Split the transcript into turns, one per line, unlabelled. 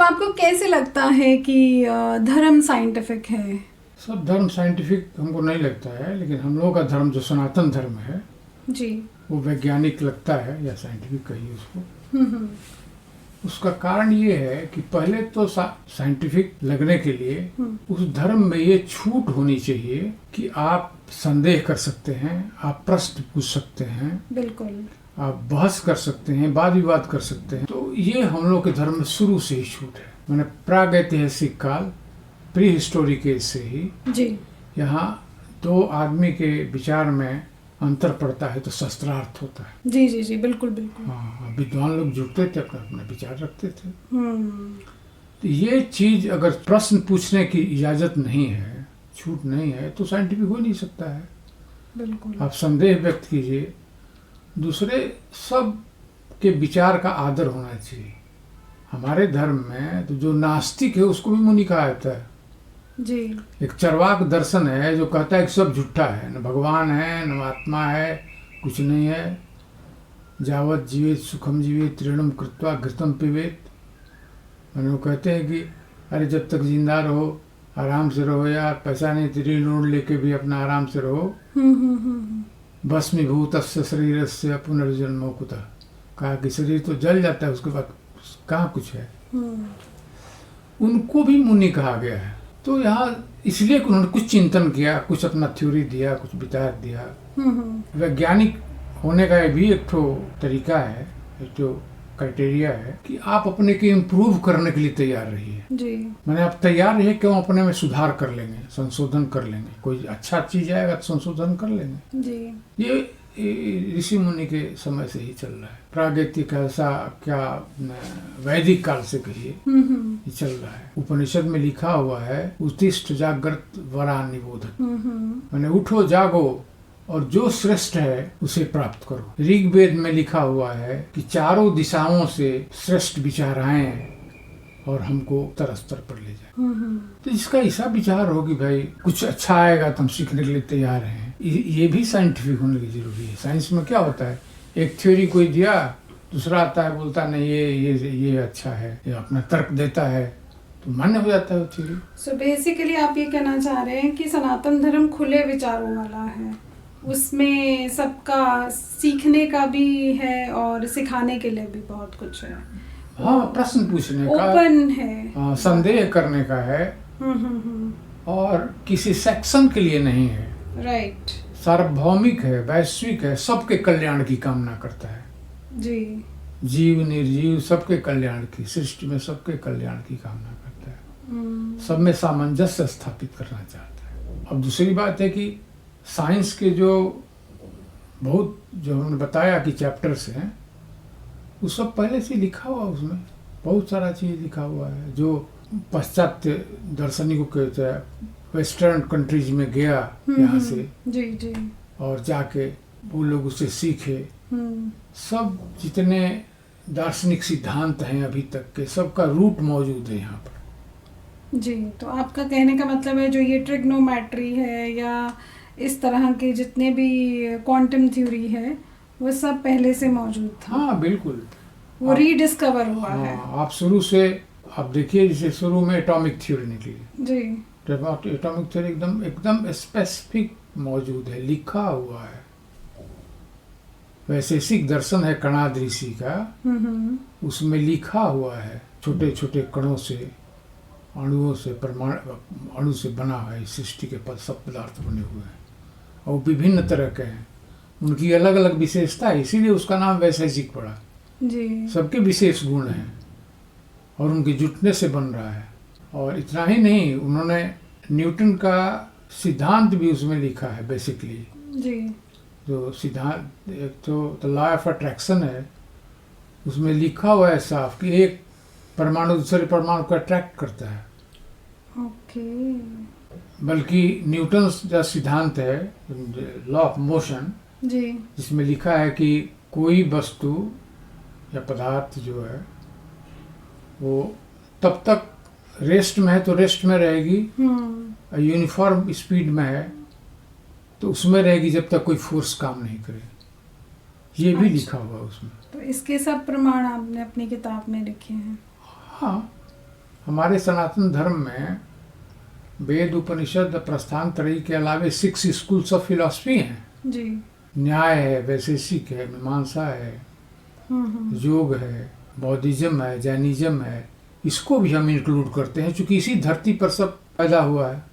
तो आपको कैसे लगता है कि धर्म साइंटिफिक है?
सब धर्म साइंटिफिक हमको नहीं लगता है, लेकिन हम लोगों का धर्म जो सनातन धर्म है
जी,
वो वैज्ञानिक लगता है या साइंटिफिक कहिए उसको।
हम्म,
उसका कारण ये है कि पहले तो साइंटिफिक लगने के लिए उस धर्म में ये छूट होनी चाहिए कि आप संदेह कर सकते हैं, आप प्रश्न पूछ सकते हैं,
बिल्कुल,
आप बहस कर सकते हैं, वाद विवाद कर सकते हैं। तो ये हम लोग के धर्म में शुरू से ही छूट है। मैंने प्रागैतिहासिक काल, प्री हिस्टोरिक एज से ही
जी,
यहाँ दो आदमी के विचार में अंतर पड़ता है तो शस्त्रार्थ होता है।
जी जी जी, बिल्कुल बिल्कुल।
हाँ, विद्वान लोग जुटते थे, अपना अपना विचार रखते थे।
हम्म,
तो ये चीज अगर प्रश्न पूछने की इजाजत नहीं है, छूट नहीं है, तो साइंटिफिक हो नहीं सकता है।
बिल्कुल,
आप संदेह व्यक्त कीजिए, दूसरे सब के विचार का आदर होना चाहिए। हमारे धर्म में तो जो नास्तिक है उसको भी मुनि कहा जाता है।
जी,
एक चरवाक दर्शन है जो कहता है कि सब झूठा है, न भगवान है न आत्मा है, कुछ नहीं है। जावत जीवेत सुखम जीवेत तृणम कृत्वा घृतम पिबेत। मैंने वो कहते हैं कि अरे जब तक जिंदा रहो आराम से रहो यार, पैसा नहीं तो ऋण उड़ लेके भी अपना आराम से रहो। भस्मीभूतस्य शरीरस्य पुनर्जन्मो कुतः। कहा कि शरीर तो जल जाता है, उसके बाद कहाँ कुछ है। उनको भी मुनि कहा गया है। तो यहाँ इसलिए उन्होंने कुछ चिंतन किया, कुछ अपना थ्योरी दिया, कुछ विचार दिया। वैज्ञानिक होने का भी एक तो तरीका है, एक तो क्राइटेरिया है कि आप अपने को इम्प्रूव करने के लिए तैयार रहिए।
जी,
मैंने आप तैयार रहिए, क्यों अपने में सुधार कर लेंगे, संशोधन कर लेंगे। कोई अच्छा चीज आएगा तो संशोधन कर लेंगे।
जी,
ये ऋषि मुनि के समय से ही चल रहा है। प्रागैतिक ऐसा क्या वैदिक काल से कहिए ये चल रहा है। उपनिषद में लिखा हुआ है उत्तिष्ठ जागृत वरा निबोधक, मैंने उठो जागो और जो श्रेष्ठ है उसे प्राप्त करो। ऋग्वेद में लिखा हुआ है कि चारों दिशाओं से श्रेष्ठ विचार आए और हमको उत्तर स्तर पर ले जाए। तो इसका ऐसा विचार हो कि भाई कुछ अच्छा आएगा तो हम सीखने के लिए तैयार हैं। ये भी साइंटिफिक होने की जरूरी है। साइंस में क्या होता है, एक थ्योरी कोई दिया, दूसरा आता है बोलता नहीं ये अच्छा है, ये अपना तर्क देता है तो मान्य हो जाता है वो थ्योरी।
सो बेसिकली आप ये कहना चाह रहे हैं कि सनातन धर्म खुले विचारों वाला है, उसमें सबका सीखने का भी है और सिखाने के लिए भी बहुत कुछ है।
हाँ, प्रश्न पूछने का,
ओपन है,
संदेह करने का है, और किसी सेक्शन के लिए नहीं है।
राइट,
सार्वभौमिक है, वैश्विक है, सबके कल्याण की कामना करता है।
जी,
जीव निर्जीव सबके कल्याण की, सृष्टि में सबके कल्याण की कामना करता है। सब में सामंजस्य स्थापित करना चाहता है। अब दूसरी बात है कि साइंस के जो हमने बताया कि चैप्टर्स हैं, वो सब पहले से लिखा हुआ, उसमें बहुत सारा चीज लिखा हुआ है जो पाश्चात्य दार्शनिकों के वेस्टर्न कंट्रीज में गया यहाँ से,
जी जी,
और जाके वो लोग उसे सीखे। सब जितने दार्शनिक सिद्धांत हैं अभी तक के, सबका रूट मौजूद है यहाँ पर।
जी, तो आपका कहने का मतलब है जो ये ट्रिग्नोमेट्री है या इस तरह के जितने भी क्वांटम थ्योरी है वो सब पहले से मौजूद था।
हाँ बिल्कुल,
वो रीडिस्कवर हुआ है।
आप शुरू से आप देखिए, जैसे शुरू में एटॉमिक थ्योरी निकली
जी,
एटॉमिक थ्योरी एकदम स्पेसिफिक मौजूद है, लिखा हुआ है। वैशेषिक दर्शन है कणाद ऋषि का, उसमें लिखा हुआ है छोटे छोटे कणों से, अणुओं से, अणु से बना है सृष्टि के सब पदार्थ बने हुए हैं, और विभिन्न तरह के हैं, उनकी अलग अलग विशेषता है, इसीलिए उसका नाम वैशेषिक पड़ा।
जी,
सबके विशेष गुण हैं और उनके जुटने से बन रहा है। और इतना ही नहीं, उन्होंने न्यूटन का सिद्धांत भी उसमें लिखा है बेसिकली।
जी,
जो सिद्धांत, एक तो लॉ ऑफ अट्रैक्शन है, उसमें लिखा हुआ है साफ कि एक परमाणु दूसरे परमाणु को अट्रैक्ट करता है।
ओके,
बल्कि न्यूटन का सिद्धांत है लॉ ऑफ मोशन,
जी,
जिसमें लिखा है कि कोई वस्तु या पदार्थ जो है वो तब तक रेस्ट में है तो रेस्ट में रहेगी, यूनिफॉर्म स्पीड में है तो उसमें रहेगी जब तक कोई फोर्स काम नहीं करे। ये भी लिखा हुआ उसमें।
तो इसके सब प्रमाण आपने अपनी किताब में लिखे हैं?
हाँ, हमारे सनातन धर्म में वेद, उपनिषद, प्रस्थान त्रयी के अलावे 6 स्कूल्स ऑफ फिलॉसफी हैं।
जी।
न्याय है, वैशेषिक है, मीमांसा है, योग है, बौद्धिज्म है, जैनिज्म है। इसको भी हम इंक्लूड करते हैं, क्योंकि इसी धरती पर सब पैदा हुआ है।